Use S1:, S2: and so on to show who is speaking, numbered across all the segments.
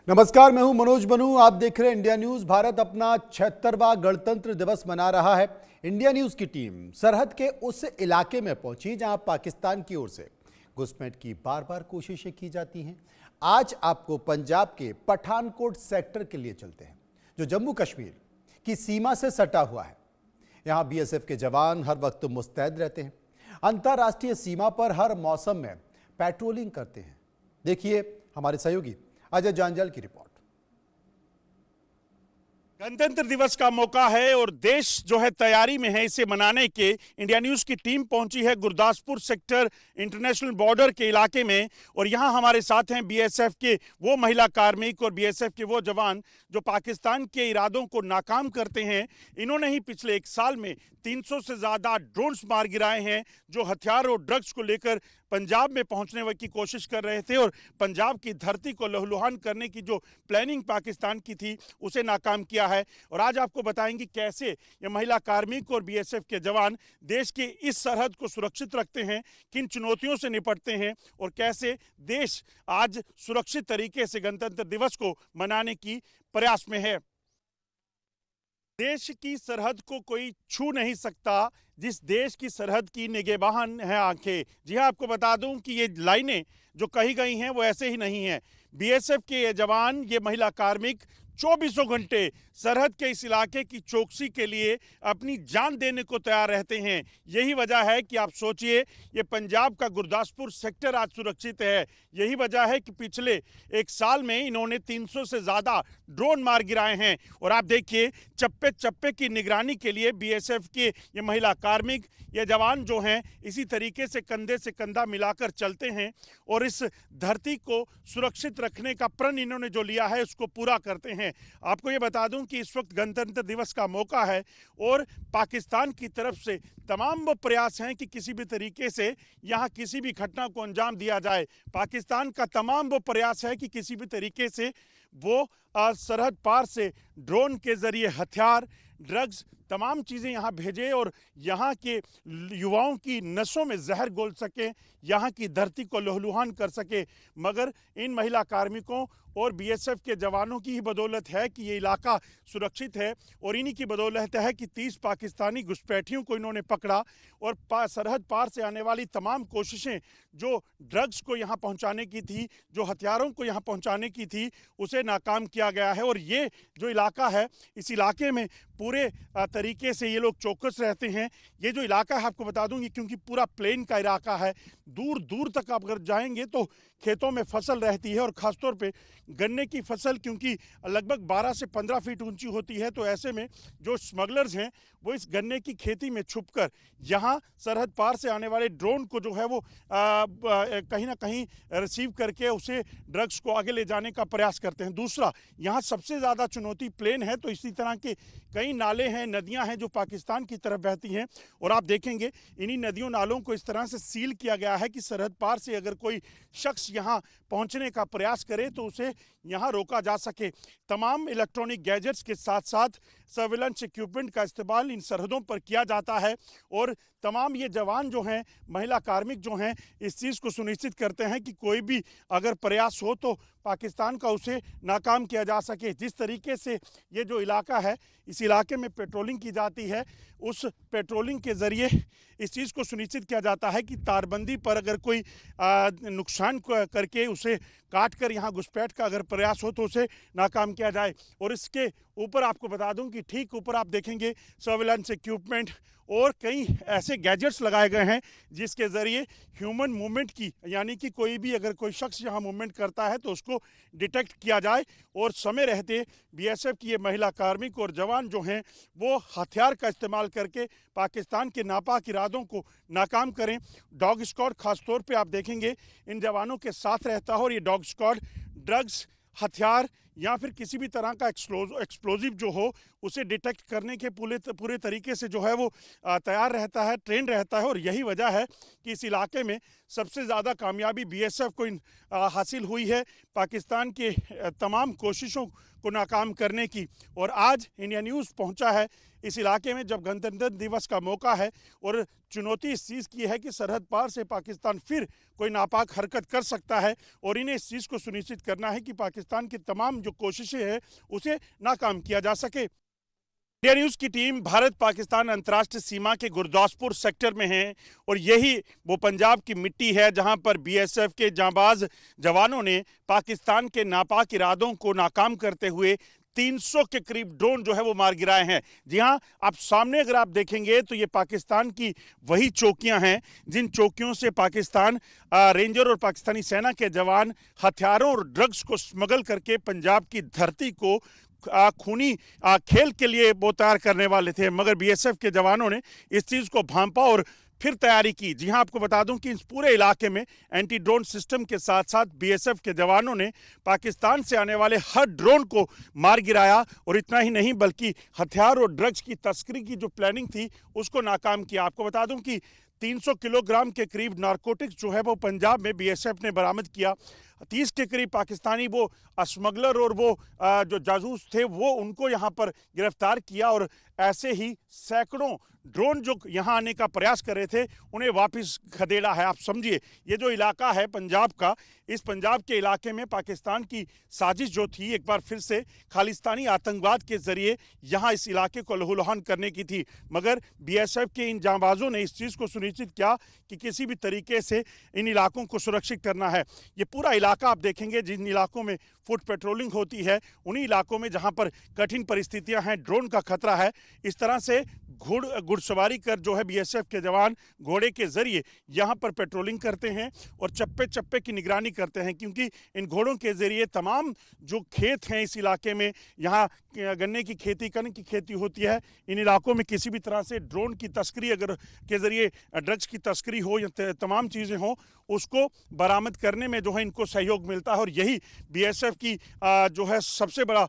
S1: नमस्कार, मैं हूं मनोज बनू। आप देख रहे हैं इंडिया न्यूज। भारत अपना 76वां गणतंत्र दिवस मना रहा है। इंडिया न्यूज की टीम सरहद के उस इलाके में पहुंची जहां पाकिस्तान की ओर से घुसपैठ की बार बार कोशिशें की जाती हैं। आज आपको पंजाब के पठानकोट सेक्टर के लिए चलते हैं, जो जम्मू कश्मीर की सीमा से सटा हुआ है। यहां बीएसएफ के जवान हर वक्त मुस्तैद रहते हैं, अंतर्राष्ट्रीय सीमा पर हर मौसम में पेट्रोलिंग करते हैं। देखिए हमारे सहयोगी अजय जांजल की रिपोर्ट।
S2: गणतंत्र दिवस का मौका है और देश जो है तैयारी में है इसे मनाने के। इंडिया न्यूज की टीम पहुंची है गुरदासपुर सेक्टर इंटरनेशनल बॉर्डर के इलाके में और यहां हमारे साथ हैं बीएसएफ के वो महिला कार्मिक और बीएसएफ के वो जवान जो पाकिस्तान के इरादों को नाकाम करते हैं। इन्होंने ही पिछले एक साल में 300 से ज्यादा ड्रोन्स मार गिराए हैं जो हथियार और ड्रग्स को लेकर पंजाब में पहुंचने की कोशिश कर रहे थे और पंजाब की धरती को लहूलुहान करने की जो प्लानिंग पाकिस्तान की थी उसे नाकाम किया है। और आज आपको बताएंगे कैसे ये महिला कार्मिक और बीएसएफ के जवान देश की इस सरहद को सुरक्षित रखते हैं, किन चुनौतियों से निपटते हैं और कैसे देश आज सुरक्षित तरीके से गणतंत्र दिवस को मनाने की प्रयास में है। देश की सरहद को कोई छू नहीं सकता जिस देश की सरहद की निगहबान है आंखें। जी हाँ, आपको बता दूं कि ये लाइनें जो कही गई हैं वो ऐसे ही नहीं हैं। बीएसएफ के ये जवान, ये महिला कार्मिक 24 घंटे सरहद के इस इलाके की चौकसी के लिए अपनी जान देने को तैयार रहते हैं। यही वजह है कि आप सोचिए ये पंजाब का गुरदासपुर सेक्टर आज सुरक्षित है। यही वजह है कि पिछले एक साल में इन्होंने 300 से ज़्यादा ड्रोन मार गिराए हैं। और आप देखिए चप्पे चप्पे की निगरानी के लिए बीएसएफ के ये महिला कार्मिक, ये जवान जो हैं इसी तरीके से कंधा मिलाकर चलते हैं और इस धरती को सुरक्षित रखने का प्रण इन्होंने जो लिया है उसको पूरा करते हैं। आपको ये बता दूं कि इस वक्त गणतंत्र दिवस का मौका है और पाकिस्तान की तरफ से तमाम वो प्रयास हैं कि किसी भी तरीके से यहाँ किसी भी घटना को अंजाम दिया जाए। पाकिस्तान का तमाम वो प्रयास है कि किसी भी तरीके से वो सरहद पार से ड्रोन के जरिए हथियार, ड्रग्स, तमाम चीज़ें यहाँ भेजे और यहाँ के युवाओं की नसों में जहर घोल सके, यहाँ की धरती को लहूलुहान कर सके। मगर इन महिला कार्मिकों और बीएसएफ के जवानों की ही बदौलत है कि ये इलाका सुरक्षित है और इन्हीं की बदौलत है कि 30 पाकिस्तानी घुसपैठियों को इन्होंने पकड़ा और सरहद पार से आने वाली तमाम कोशिशें जो ड्रग्स को यहाँ पहुँचाने की थी, जो हथियारों को यहाँ पहुँचाने की थी, उसे नाकाम किया गया है। और ये जो इलाका है, इस इलाके में पूरे तरीके से ये लोग चौकस रहते हैं। ये जो इलाका है आपको बता दूं, ये क्योंकि पूरा प्लेन का इलाका है, दूर दूर तक आप अगर जाएंगे तो खेतों में फसल रहती है और ख़ासतौर पे गन्ने की फसल क्योंकि लगभग 12 से 15 फीट ऊंची होती है। तो ऐसे में जो स्मगलर्स हैं वो इस गन्ने की खेती में छुपकर यहाँ सरहद पार से आने वाले ड्रोन को जो है वो कहीं ना कहीं रिसीव करके उसे ड्रग्स को आगे ले जाने का प्रयास करते हैं। दूसरा, यहाँ सबसे ज़्यादा चुनौती प्लेन है, तो इसी तरह के कई नाले हैं, नदियाँ हैं जो पाकिस्तान की तरफ बहती हैं और आप देखेंगे इन्हीं नदियों नालों को इस तरह से सील किया गया है कि सरहद पार से अगर कोई शख्स यहाँ पहुँचने का प्रयास करे तो उसे यहाँ रोका जा सके। तमाम इलेक्ट्रॉनिक गैजेट्स के साथ साथ सर्विलेंस इक्विपमेंट का इस्तेमाल इन सरहदों पर किया जाता है और तमाम ये जवान जो हैं, महिला कार्मिक जो हैं, इस चीज़ को सुनिश्चित करते हैं कि कोई भी अगर प्रयास हो तो पाकिस्तान का उसे नाकाम किया जा सके। जिस तरीके से ये जो इलाका है, इस इलाके में पेट्रोलिंग की जाती है, उस पेट्रोलिंग के ज़रिए इस चीज़ को सुनिश्चित किया जाता है कि तारबंदी पर अगर कोई नुकसान करके उसे काट कर यहाँ घुसपैठ का अगर प्रयास हो तो उसे नाकाम किया जाए। और इसके ऊपर आपको बता दूं कि ठीक ऊपर आप देखेंगे सर्विलेंस इक्विपमेंट और कई ऐसे गैजेट्स लगाए गए हैं जिसके ज़रिए ह्यूमन मूवमेंट की, यानी कि कोई भी अगर कोई शख्स यहाँ मूवमेंट करता है तो उसको डिटेक्ट किया जाए और समय रहते बीएसएफ की ये महिला कार्मिक और जवान जो हैं वो हथियार का इस्तेमाल करके पाकिस्तान के नापाक इरादों को नाकाम करें। डॉग स्क्वाड खासतौर पे आप देखेंगे इन जवानों के साथ रहता है और ये डॉग स्क्वाड ड्रग्स, हथियार या फिर किसी भी तरह का एक्सप्लोजिव जो हो उसे डिटेक्ट करने के पूरे तरीके से जो है वो तैयार रहता है, ट्रेन रहता है। और यही वजह है कि इस इलाके में सबसे ज़्यादा कामयाबी बीएसएफ को हासिल हुई है पाकिस्तान के तमाम कोशिशों को नाकाम करने की। और आज इंडिया न्यूज़ पहुंचा है इस इलाके में जब गणतंत्र दिवस का मौका है, और चुनौती इस चीज़ की है कि सरहद पार से पाकिस्तान फिर कोई नापाक हरकत कर सकता है, और इन्हें इस चीज़ को सुनिश्चित करना है कि पाकिस्तान की तमाम जो कोशिशें हैं उसे नाकाम किया जा सके। इंडिया न्यूज़ की टीम भारत पाकिस्तान अंतर्राष्ट्रीय सीमा के गुरदासपुर सेक्टर में है, और यही वो पंजाब की मिट्टी है जहां पर बीएसएफ के जांबाज जवानों ने पाकिस्तान के नापाक इरादों को नाकाम करते हुए 300 के करीब ड्रोन जो है वो मार गिराए हैं। जी हां, आप सामने अगर आप देखेंगे तो ये पाकिस्तान की वही चौकियां हैं जिन चौकियों से पाकिस्तान रेंजर और पाकिस्तानी सेना के जवान हथियारों और ड्रग्स को स्मगल करके पंजाब की धरती को खूनी खेल के लिए वो तैयार करने वाले थे, मगर बीएसएफ के जवानों ने इस चीज़ को भांपा और फिर तैयारी की। जी हां, आपको बता दूं कि इस पूरे इलाके में एंटी ड्रोन सिस्टम के साथ साथ बीएसएफ के जवानों ने पाकिस्तान से आने वाले हर ड्रोन को मार गिराया, और इतना ही नहीं बल्कि हथियार और ड्रग्स की तस्करी की जो प्लानिंग थी उसको नाकाम किया। आपको बता दूं कि 300 किलोग्राम के करीब नारकोटिक्स जो है वो पंजाब में बीएसएफ ने बरामद किया। 30 के करीब पाकिस्तानी वो स्मगलर और वो जो जासूस थे वो उनको यहाँ पर गिरफ्तार किया, और ऐसे ही सैकड़ों ड्रोन जो यहाँ आने का प्रयास कर रहे थे उन्हें वापस खदेड़ा है। आप समझिए, ये जो इलाका है पंजाब का, इस पंजाब के इलाके में पाकिस्तान की साजिश जो थी एक बार फिर से खालिस्तानी आतंकवाद के जरिए यहाँ इस इलाके को लहूलुहान करने की थी, मगर बीएसएफ के इन जांबाजों ने इस चीज़ को सुनिश्चित किया कि किसी भी तरीके से इन इलाकों को सुरक्षित करना है। ये पूरा इलाका आप देखेंगे, जिन इलाकों में फुट पेट्रोलिंग होती है उन्हीं इलाकों में जहाँ पर कठिन परिस्थितियाँ हैं, ड्रोन का खतरा है, इस तरह से घुड़सवारी कर जो है बीएसएफ के जवान घोड़े के जरिए यहाँ पर पेट्रोलिंग करते हैं और चप्पे चप्पे की निगरानी करते हैं, क्योंकि इन घोड़ों के जरिए तमाम जो खेत हैं इस इलाके में, यहाँ गन्ने की खेती, कनक की खेती होती है, इन इलाकों में किसी भी तरह से ड्रोन की तस्करी अगर के जरिए ड्रग्स की तस्करी हो या तमाम चीज़ें हों उसको बरामद करने में जो है इनको सहयोग मिलता है। और यही बीएसएफ की जो है सबसे बड़ा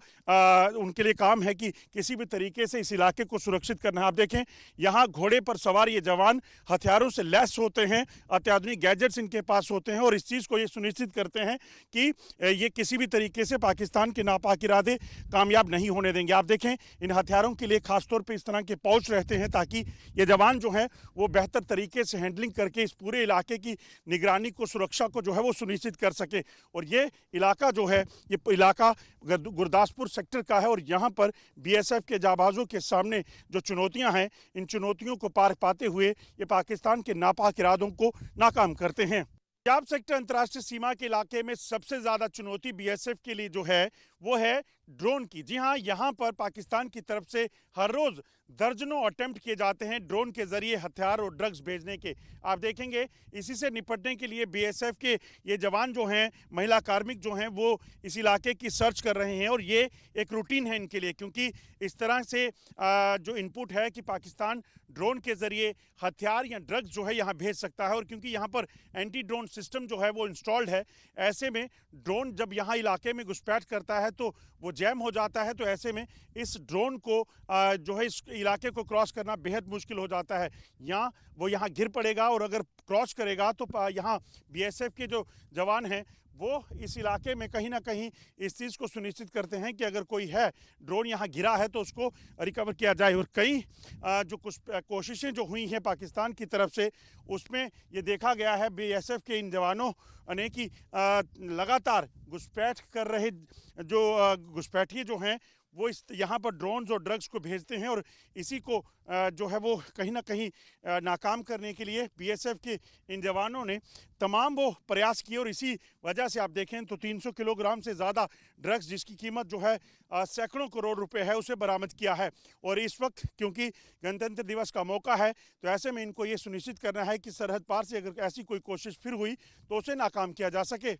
S2: उनके लिए काम है कि किसी भी तरीके से इस इलाके को सुरक्षित करना है। आप देखें, यहाँ घोड़े पर सवार ये जवान हथियारों से लैस होते हैं, अत्याधुनिक गैजेट्स इनके पास होते हैं, और इस चीज़ को ये सुनिश्चित करते हैं कि ये किसी भी तरीके से पाकिस्तान के नापाक इरादे कामयाब नहीं होने देंगे। आप देखें, इन हथियारों के लिए खासतौर पर इस तरह के पाउच रहते हैं ताकि ये जवान जो हैं वो बेहतर तरीके से हैंडलिंग करके इस पूरे इलाके की निगरानी को, सुरक्षा को जो है वो सुनिश्चित कर सके। और ये इलाका जो है, ये इलाका गुरदासपुर सेक्टर का है, और यहाँ पर बीएसएफ के जाबाजों के सामने जो चुनौतियां हैं, इन चुनौतियों को पार पाते हुए ये पाकिस्तान के नापाक इरादों को नाकाम करते हैं। पंजाब सेक्टर अंतर्राष्ट्रीय सीमा के इलाके में सबसे ज्यादा चुनौती बीएसएफ के लिए जो है वो है ड्रोन की। जी हाँ, यहाँ पर पाकिस्तान की तरफ से हर रोज दर्जनों अटेम्प्ट किए जाते हैं ड्रोन के जरिए हथियार और ड्रग्स भेजने के। आप देखेंगे, इसी से निपटने के लिए बीएसएफ के ये जवान जो हैं, महिला कार्मिक जो हैं, वो इस इलाके की सर्च कर रहे हैं, और ये एक रूटीन है इनके लिए, क्योंकि इस तरह से जो इनपुट है कि पाकिस्तान ड्रोन के जरिए हथियार या ड्रग्स जो है यहाँ भेज सकता है, और क्योंकि यहाँ पर एंटी ड्रोन सिस्टम जो है वो इंस्टॉल्ड है, ऐसे में ड्रोन जब यहाँ इलाके में घुसपैठ करता है तो वो जैम हो जाता है, तो ऐसे में इस ड्रोन को जो है इस इलाके को क्रॉस करना बेहद मुश्किल हो जाता है। वो यहाँ गिर पड़ेगा, और अगर क्रॉस करेगा तो यहाँ बीएसएफ के जो जवान हैं वो इस इलाके में कहीं ना कहीं इस चीज़ को सुनिश्चित करते हैं कि अगर कोई है ड्रोन यहाँ गिरा है तो उसको रिकवर किया जाए। और कई जो कुछ कोशिशें जो हुई हैं पाकिस्तान की तरफ से, उसमें ये देखा गया है बीएसएफ के इन जवानों ने कि लगातार घुसपैठ कर रहे जो घुसपैठिए जो हैं वो इस यहाँ पर ड्रोन्स और ड्रग्स को भेजते हैं, और इसी को जो है वो कहीं ना कहीं नाकाम करने के लिए बीएसएफ के इन जवानों ने तमाम वो प्रयास किए। और इसी वजह से आप देखें तो 300 किलोग्राम से ज़्यादा ड्रग्स, जिसकी कीमत जो है सैकड़ों करोड़ रुपए है, उसे बरामद किया है। और इस वक्त क्योंकि गणतंत्र दिवस का मौका है, तो ऐसे में इनको ये सुनिश्चित करना है कि सरहद पार से अगर ऐसी कोई कोशिश फिर हुई तो उसे नाकाम किया जा सके।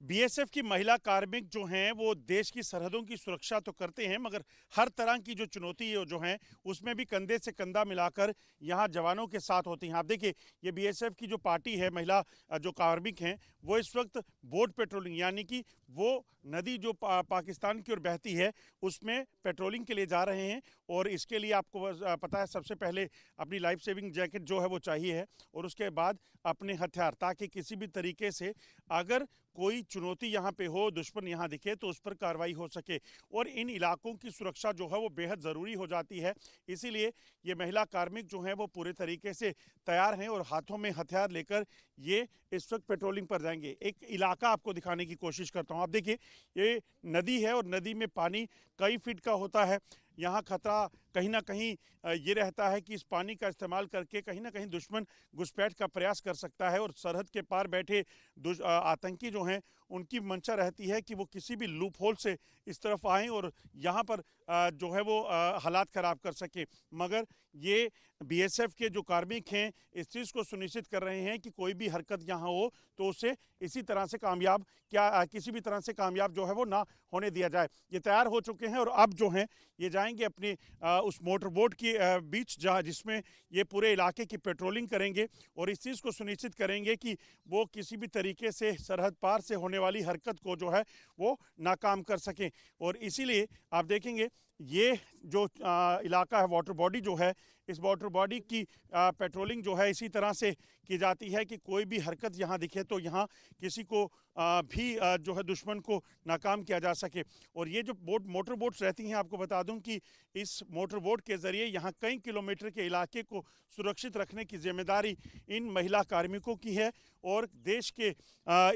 S2: बीएसएफ की महिला कार्मिक जो हैं वो देश की सरहदों की सुरक्षा तो करते हैं, मगर हर तरह की जो चुनौती जो हैं उसमें भी कंधे से कंधा मिलाकर यहाँ जवानों के साथ होती हैं। आप देखिए, ये बीएसएफ की जो पार्टी है, महिला जो कार्मिक हैं, वो इस वक्त बोट पेट्रोलिंग यानी कि वो नदी जो पाकिस्तान की ओर बहती है उसमें पेट्रोलिंग के लिए जा रहे हैं। और इसके लिए आपको पता है, सबसे पहले अपनी लाइफ सेविंग जैकेट जो है वो चाहिए है, और उसके बाद अपने हथियार, ताकि किसी भी तरीके से अगर कोई चुनौती यहाँ पे हो, दुश्मन यहाँ दिखे, तो उस पर कार्रवाई हो सके। और इन इलाकों की सुरक्षा जो है वो बेहद ज़रूरी हो जाती है। इसीलिए ये महिला कार्मिक जो हैं वो पूरे तरीके से तैयार हैं और हाथों में हथियार लेकर ये इस वक्त पेट्रोलिंग पर जाएंगे। एक इलाका आपको दिखाने की कोशिश करता हूँ। आप देखिए, ये नदी है और नदी में पानी कई फीट का होता है। यहाँ खतरा कहीं ना कहीं ये रहता है कि इस पानी का इस्तेमाल करके कहीं ना कहीं दुश्मन घुसपैठ का प्रयास कर सकता है, और सरहद के पार बैठे आतंकी जो हैं उनकी मंशा रहती है कि वो किसी भी लूप होल से इस तरफ आएँ और यहाँ पर जो है वो हालात ख़राब कर सके। मगर ये बीएसएफ के जो कार्मिक हैं इस चीज़ को सुनिश्चित कर रहे हैं कि कोई भी हरकत यहाँ हो तो उसे इसी तरह से कामयाब किसी भी तरह से कामयाब जो है वो ना होने दिया जाए। ये तैयार हो चुके हैं और अब जो हैं ये जाएंगे अपने उस मोटर बोट के बीच, जहाँ जिसमें ये पूरे इलाके की पेट्रोलिंग करेंगे और इस चीज़ को सुनिश्चित करेंगे कि वो किसी भी तरीके से सरहद पार से होने वाली हरकत को जो है वो नाकाम कर सकें। और इसीलिए आप देखेंगे ये जो इलाका है, वाटर बॉडी जो है, इस वाटर बॉडी की पेट्रोलिंग जो है इसी तरह से की जाती है कि कोई भी हरकत यहाँ दिखे तो यहाँ किसी को भी जो है दुश्मन को नाकाम किया जा सके। और ये जो मोटर बोट्स रहती हैं, आपको बता दूं कि इस मोटर बोट के ज़रिए यहाँ कई किलोमीटर के इलाके को सुरक्षित रखने की जिम्मेदारी इन महिला कार्मिकों की है। और देश के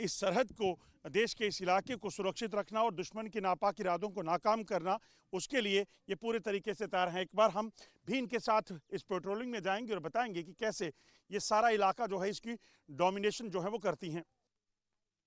S2: इस सरहद को, देश के इस इलाके को सुरक्षित रखना और दुश्मन के नापाक इरादों को नाकाम करना, उसके लिए ये पूरे तरीके से तैयार हैं। एक बार हम भी इनके साथ इस पेट्रोलिंग में जाएंगे और बताएंगे कि कैसे ये सारा इलाका जो है इसकी डोमिनेशन जो है वो करती हैं।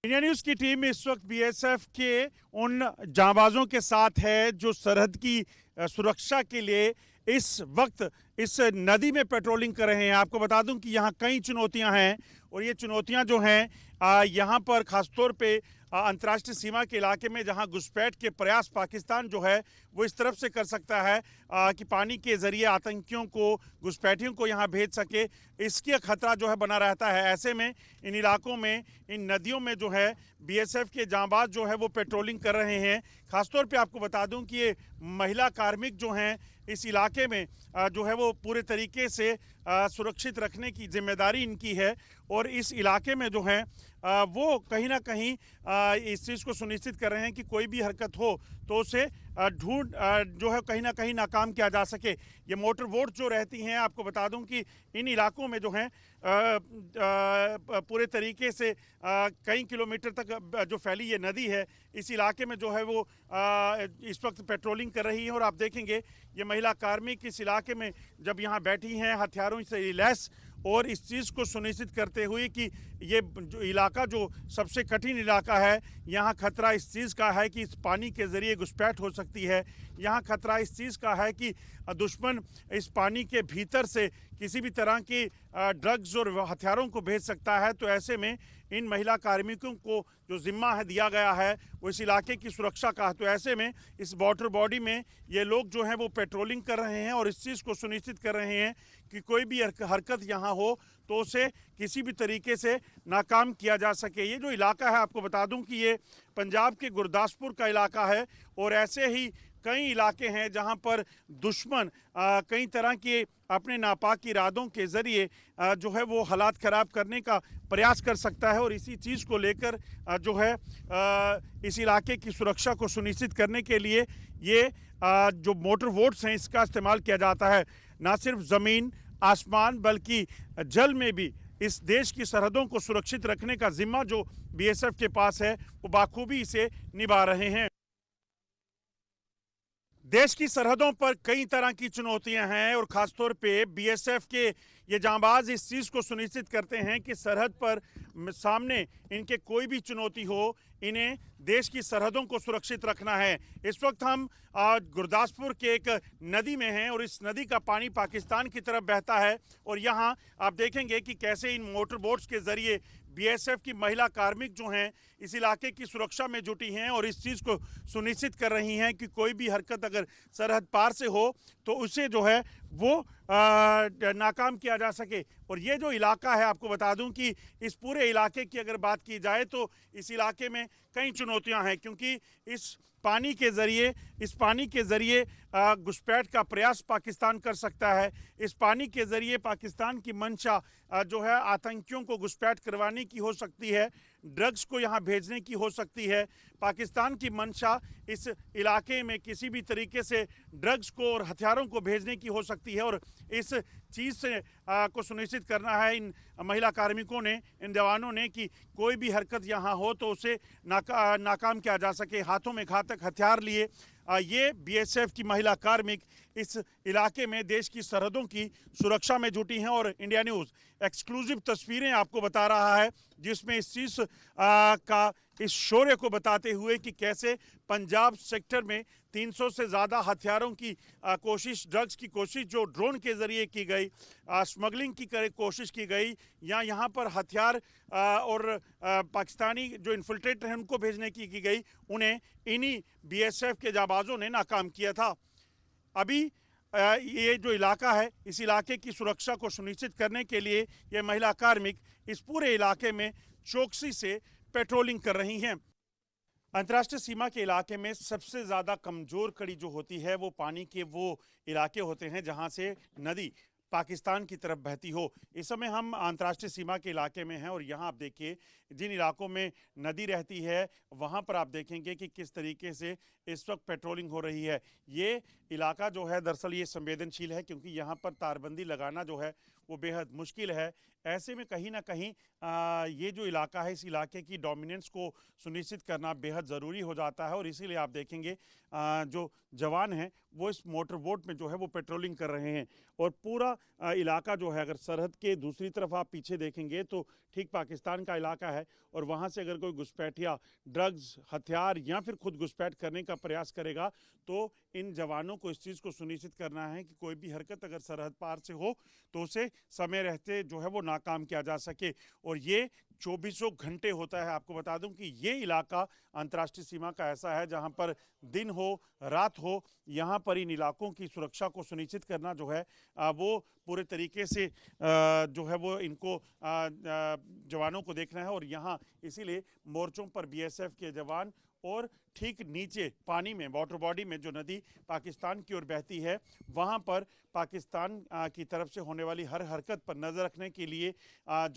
S2: इंडिया न्यूज़ की टीम इस वक्त बीएसएफ के उन जांबाजों के साथ है जो सरहद की सुरक्षा के लिए इस वक्त इस नदी में पेट्रोलिंग कर रहे हैं। आपको बता दूं कि यहाँ कई चुनौतियां हैं, और ये चुनौतियां जो हैं यहाँ पर खासतौर पे अंतर्राष्ट्रीय सीमा के इलाके में जहां घुसपैठ के प्रयास पाकिस्तान जो है वो इस तरफ से कर सकता है कि पानी के ज़रिए आतंकियों को, घुसपैठियों को यहां भेज सके, इसके खतरा जो है बना रहता है। ऐसे में इन इलाकों में, इन नदियों में जो है बीएसएफ के जांबाज जो है वो पेट्रोलिंग कर रहे हैं। खासतौर पे आपको बता दूं कि ये महिला कार्मिक जो हैं इस इलाके में जो है वो पूरे तरीके से सुरक्षित रखने की जिम्मेदारी इनकी है। और इस इलाके में जो है वो कहीं ना कहीं इस चीज़ को सुनिश्चित कर रहे हैं कि कोई भी हरकत हो तो उसे ढूंढ जो है कहीं ना कहीं नाकाम किया जा सके। ये मोटर बोट जो रहती हैं, आपको बता दूं कि इन इलाकों में जो हैं पूरे तरीके से कई किलोमीटर तक जो फैली ये नदी है, इस इलाके में जो है वो इस वक्त पेट्रोलिंग कर रही है। और आप देखेंगे ये महिला कार्मिक इस इलाके में जब यहाँ बैठी हैं हथियारों से लैस, और इस चीज़ को सुनिश्चित करते हुए कि ये जो इलाका जो सबसे कठिन इलाका है, यहाँ खतरा इस चीज़ का है कि इस पानी के ज़रिए घुसपैठ हो सकती है। यहाँ खतरा इस चीज़ का है कि दुश्मन इस पानी के भीतर से किसी भी तरह की ड्रग्स और हथियारों को भेज सकता है। तो ऐसे में इन महिला कार्मिकों को जो जिम्मा है दिया गया है वो इस इलाके की सुरक्षा का है। तो ऐसे में इस वाटर बॉडी में ये लोग जो हैं वो पेट्रोलिंग कर रहे हैं और इस चीज़ को सुनिश्चित कर रहे हैं कि कोई भी हरकत यहाँ हो तो उसे किसी भी तरीके से नाकाम किया जा सके। ये जो इलाका है, आपको बता दूं कि ये पंजाब के गुरदासपुर का इलाका है, और ऐसे ही कई इलाके हैं जहां पर दुश्मन कई तरह के अपने नापाक इरादों के ज़रिए जो है वो हालात ख़राब करने का प्रयास कर सकता है। और इसी चीज़ को लेकर जो है इस इलाके की सुरक्षा को सुनिश्चित करने के लिए ये जो मोटर बोट्स हैं इसका इस्तेमाल किया जाता है। ना सिर्फ ज़मीन आसमान बल्कि जल में भी इस देश की सरहदों को सुरक्षित रखने का जिम्मा जो बीएसएफ के पास है वो बाखूबी इसे निभा रहे हैं। देश की सरहदों पर कई तरह की चुनौतियां हैं, और ख़ासतौर पे बीएसएफ के ये जांबाज इस चीज़ को सुनिश्चित करते हैं कि सरहद पर सामने इनके कोई भी चुनौती हो, इन्हें देश की सरहदों को सुरक्षित रखना है। इस वक्त हम गुरदासपुर के एक नदी में हैं, और इस नदी का पानी पाकिस्तान की तरफ बहता है। और यहाँ आप देखेंगे कि कैसे इन मोटर बोट्स के ज़रिए बीएसएफ की महिला कार्मिक जो हैं इस इलाके की सुरक्षा में जुटी हैं और इस चीज़ को सुनिश्चित कर रही हैं कि कोई भी हरकत अगर सरहद पार से हो तो उसे जो है वो नाकाम किया जा सके। और ये जो इलाका है, आपको बता दूं कि इस पूरे इलाके की अगर बात की जाए तो इस इलाके में कई चुनौतियां हैं, क्योंकि इस पानी के ज़रिए घुसपैठ का प्रयास पाकिस्तान कर सकता है। इस पानी के ज़रिए पाकिस्तान की मंशा जो है आतंकियों को घुसपैठ करवाने की हो सकती है, ड्रग्स को यहाँ भेजने की हो सकती है। पाकिस्तान की मंशा इस इलाके में किसी भी तरीके से ड्रग्स को और हथियारों को भेजने की हो सकती है और इस चीज़ से को सुनिश्चित करना है इन महिला कार्मिकों ने, इन जवानों ने, कि कोई भी हरकत यहाँ हो तो उसे नाकाम किया जा सके। हाथों में घातक हथियार लिए ये बीएसएफ की महिला कार्मिक इस इलाके में देश की सरहदों की सुरक्षा में जुटी हैं और इंडिया न्यूज़ एक्सक्लूसिव तस्वीरें आपको बता रहा है, जिसमें इस चीज़ का इस शौर्य को बताते हुए कि कैसे पंजाब सेक्टर में 300 से ज़्यादा हथियारों की कोशिश, ड्रग्स की कोशिश जो ड्रोन के ज़रिए की गई, स्मगलिंग की कोशिश की गई, या यहाँ पर हथियार और पाकिस्तानी जो इन्फिल्ट्रेटर हैं उनको भेजने की गई, उन्हें इन्हीं बीएसएफ के जाबाजों ने नाकाम किया था। अभी ये जो इलाका है, इस इलाके की सुरक्षा को सुनिश्चित करने के लिए ये महिला कार्मिक इस पूरे इलाके में चौकसी से पेट्रोलिंग कर रही हैं। अंतर्राष्ट्रीय सीमा के इलाके में सबसे ज़्यादा कमज़ोर कड़ी जो होती है वो पानी के वो इलाके होते हैं जहां से नदी पाकिस्तान की तरफ बहती हो। इस समय हम अंतर्राष्ट्रीय सीमा के इलाके में हैं और यहाँ आप देखिए जिन इलाकों में नदी रहती है वहाँ पर आप देखेंगे कि किस तरीके से इस वक्त पेट्रोलिंग हो रही है। ये इलाका जो है दरअसल ये संवेदनशील है, क्योंकि यहाँ पर तारबंदी लगाना जो है वो बेहद मुश्किल है। ऐसे में कहीं ना कहीं ये जो इलाका है, इस इलाके की डोमिनेंस को सुनिश्चित करना बेहद ज़रूरी हो जाता है और इसीलिए आप देखेंगे जो जवान हैं वो इस मोटर बोट में जो है वो पेट्रोलिंग कर रहे हैं। और पूरा इलाका जो है, अगर सरहद के दूसरी तरफ आप पीछे देखेंगे तो ठीक पाकिस्तान का इलाका है और वहाँ से अगर कोई घुसपैठिया ड्रग्स, हथियार या फिर खुद घुसपैठ करने का प्रयास करेगा तो इन जवानों को इस चीज़ को सुनिश्चित करना है कि कोई भी हरकत अगर सरहद पार से हो तो उसे समय रहते जो है वो नाकाम किया जा सके। और ये 24 घंटे होता है। आपको बता दूं कि ये इलाका अंतर्राष्ट्रीय सीमा का ऐसा है जहां पर दिन हो रात हो, यहाँ पर इन इलाकों की सुरक्षा को सुनिश्चित करना जो है वो पूरे तरीके से जो है वो इनको जवानों को देखना है। और यहाँ इसीलिए मोर्चों पर बीएसएफ के जवान और ठीक नीचे पानी में, वाटर बॉडी में जो नदी पाकिस्तान की ओर बहती है, वहाँ पर पाकिस्तान की तरफ से होने वाली हर हरकत पर नज़र रखने के लिए जो